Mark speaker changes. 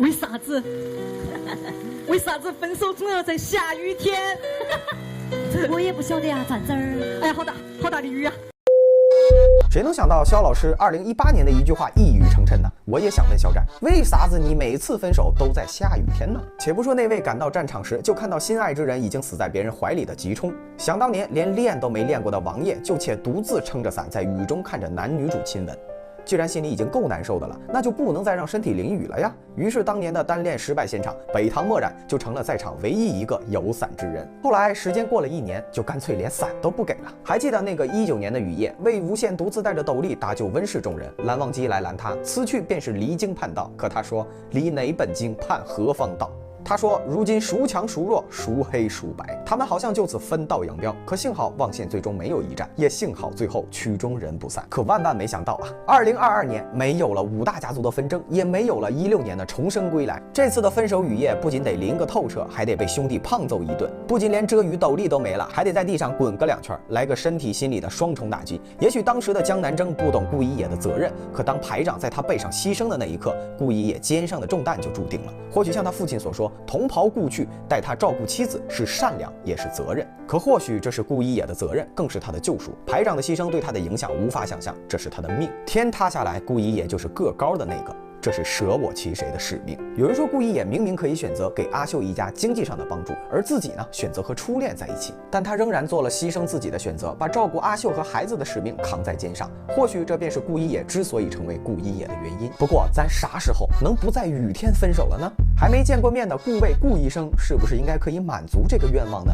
Speaker 1: 为啥子？为啥子分手总要在下雨天？
Speaker 2: 我也不晓得呀，站这儿。
Speaker 1: 哎呀，好大的雨啊！
Speaker 3: 谁能想到肖老师2018年的一句话一语成谶呢？我也想问肖战，为啥子你每次分手都在下雨天呢？且不说那位赶到战场时就看到心爱之人已经死在别人怀里的吉冲，想当年连练都没练过的王爷，就且独自撑着伞在雨中看着男女主亲吻。既然心里已经够难受的了，那就不能再让身体淋雨了呀。于是当年的单恋失败现场，北唐漠然就成了在场唯一一个有伞之人。后来时间过了1年，就干脆连伞都不给了。还记得那个19年的雨夜，魏无羡独自带着斗笠搭救温氏众人，蓝忘机来拦他，此去便是离京叛道。可他说：离哪本京，叛何方道？他说：如今孰强孰弱，孰黑孰白？他们好像就此分道扬镳。可幸好望羡最终没有一战，也幸好最后曲终人不散。可万万没想到啊，2022年没有了5大家族的纷争，也没有了16年的重生归来。这次的分手雨夜不仅得淋个透彻，还得被兄弟胖揍一顿。不仅连遮雨斗笠都没了，还得在地上滚个2圈，来个身体心理的双重打击。也许当时的江南征不懂顾一野的责任，可当排长在他背上牺牲的那一刻，顾一野肩上的重担就注定了。或许像他父亲所说，同袍故去，带他照顾妻子是善良也是责任。可或许这是顾一野的责任，更是他的救赎。排长的牺牲对他的影响无法想象，这是他的命。天塌下来，顾一野就是个高的那个。这是舍我其谁的使命。有人说顾一野明明可以选择给阿秀一家经济上的帮助，而自己呢选择和初恋在一起，但他仍然做了牺牲自己的选择，把照顾阿秀和孩子的使命扛在肩上。或许这便是顾一野之所以成为顾一野的原因。不过咱啥时候能不在雨天分手了呢？还没见过面的顾魏顾医生是不是应该可以满足这个愿望呢？